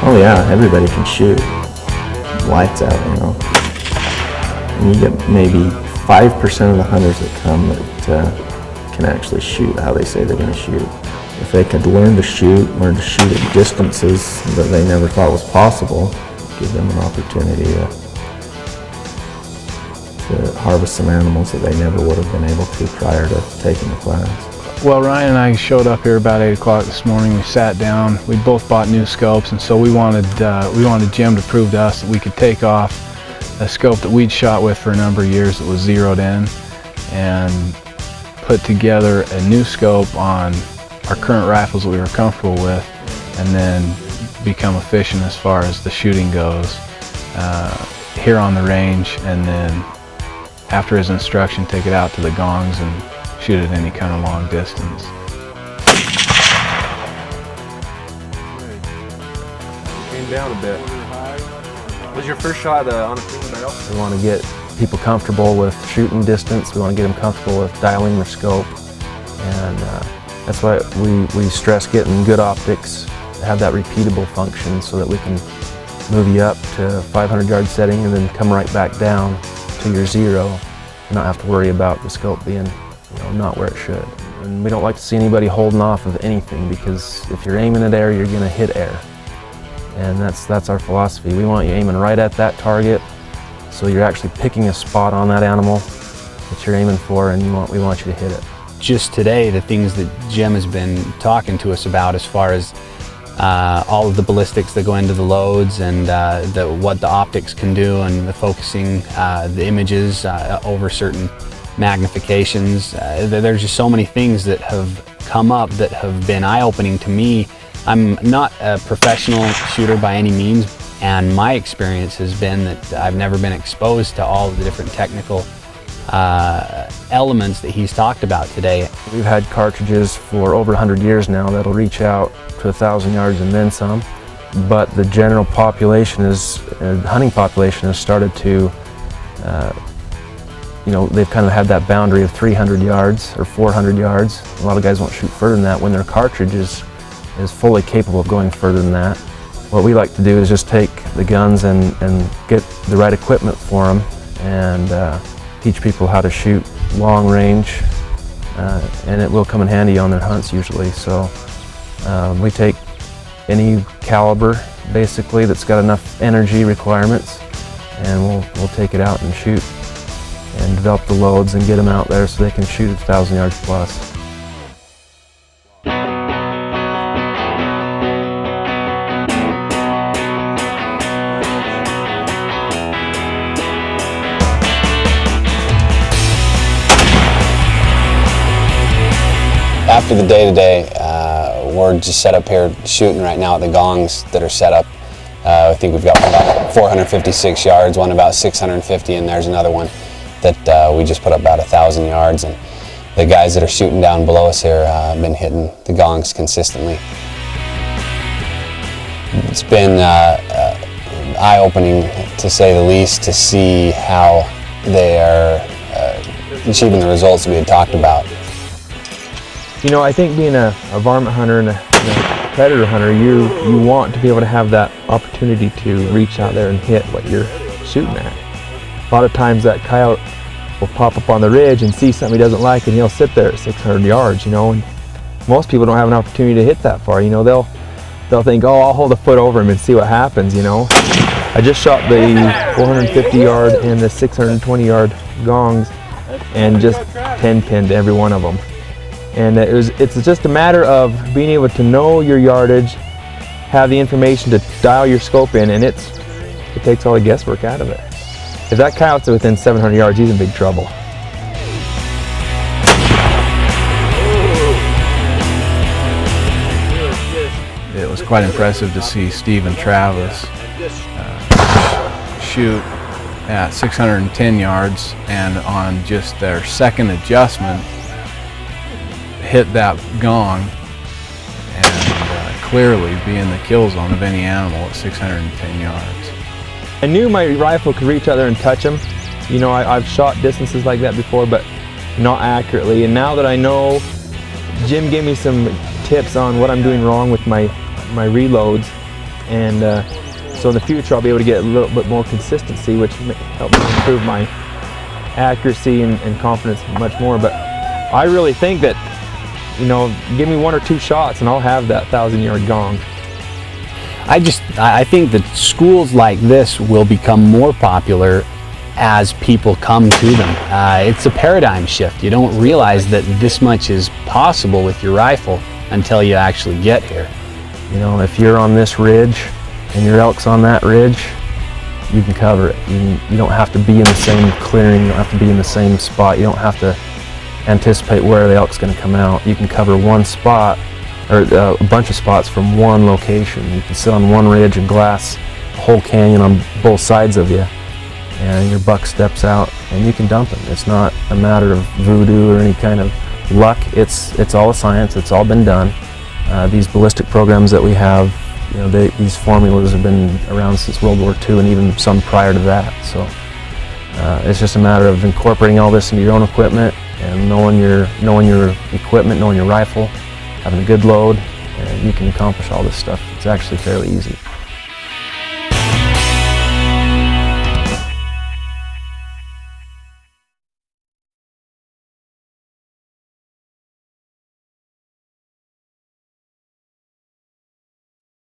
Oh yeah, everybody can shoot. Lights out, you know. And you get maybe 5% of the hunters that come that can actually shoot how they say they're going to shoot. If they could learn to shoot at distances that they never thought was possible, give them an opportunity to harvest some animals that they never would have been able to prior to taking the class. Well, Ryan and I showed up here about 8 o'clock this morning. We sat down. We both bought new scopes, and so we wanted Jim to prove to us that we could take off a scope that we'd shot with for a number of years that was zeroed in and put together a new scope on our current rifles that we were comfortable with, and then become efficient as far as the shooting goes here on the range, and then after his instruction take it out to the gongs and shoot at any kind of long distance. Came down a bit. Was your first shot on a clean barrel? We want to get people comfortable with shooting distance. We want to get them comfortable with dialing their scope, and that's why we stress getting good optics, have that repeatable function so that we can move you up to 500 yard setting and then come right back down to your zero and not have to worry about the scope being not where it should. And we don't like to see anybody holding off of anything, because if you're aiming at air, you're going to hit air. And that's our philosophy. We want you aiming right at that target, so you're actually picking a spot on that animal that you're aiming for, and we want you to hit it. Just today, the things that Jim has been talking to us about as far as all of the ballistics that go into the loads, and what the optics can do, and the focusing the images over certain magnifications. There's just so many things that have come up that have been eye-opening to me. I'm not a professional shooter by any means, and my experience has been that I've never been exposed to all of the different technical elements that he's talked about today. We've had cartridges for over 100 years now that'll reach out to 1,000 yards and then some, but the general population hunting population has started to they've kind of had that boundary of 300 yards or 400 yards. A lot of guys won't shoot further than that when their cartridge is fully capable of going further than that. What we like to do is just take the guns and get the right equipment for them, and teach people how to shoot long range, and it will come in handy on their hunts usually. So we take any caliber basically that's got enough energy requirements, and we'll take it out and shoot and develop the loads and get them out there so they can shoot at 1,000 yards plus. After the day today, we're just set up here shooting right now at the gongs that are set up. I think we've got one about 456 yards, one about 650, and there's another one that we just put up about 1,000 yards. And the guys that are shooting down below us here have been hitting the gongs consistently. It's been eye-opening, to say the least, to see how they are achieving the results that we had talked about. I think being a varmint hunter and a predator hunter, you want to be able to have that opportunity to reach out there and hit what you're shooting at. A lot of times that coyote will pop up on the ridge and see something he doesn't like, and he'll sit there at 600 yards, and most people don't have an opportunity to hit that far. They'll think, oh, I'll hold a foot over him and see what happens. I just shot the 450 yard and the 620 yard gongs and just 10-pinned every one of them. And it's just a matter of being able to know your yardage, have the information to dial your scope in, and it takes all the guesswork out of it. If that coyote's within 700 yards, he's in big trouble. It was quite impressive to see Steve and Travis shoot at 610 yards, and on just their second adjustment hit that gong and clearly be in the kill zone of any animal at 610 yards. I knew my rifle could reach out there and touch them. I've shot distances like that before, but not accurately. And now that I know, Jim gave me some tips on what I'm doing wrong with my reloads. And so in the future I'll be able to get a little bit more consistency, which helps me improve my accuracy and confidence much more. But I really think that, you know, give me 1 or 2 shots and I'll have that 1,000-yard gong. I think that schools like this will become more popular as people come to them. It's a paradigm shift. You don't realize that this much is possible with your rifle until you actually get here. You know, if you're on this ridge and your elk's on that ridge, you can cover it. You don't have to be in the same clearing, you don't have to be in the same spot, you don't have to anticipate where the elk's going to come out. You can cover one spot, or a bunch of spots from one location. You can sit on one ridge and glass a whole canyon on both sides of you, and your buck steps out and you can dump him. It's not a matter of voodoo or any kind of luck. It's all a science. It's all been done. These ballistic programs that we have, you know, these formulas have been around since World War II and even some prior to that. So it's just a matter of incorporating all this into your own equipment and knowing your equipment, knowing your rifle, having a good load, and you can accomplish all this stuff. It's actually fairly easy.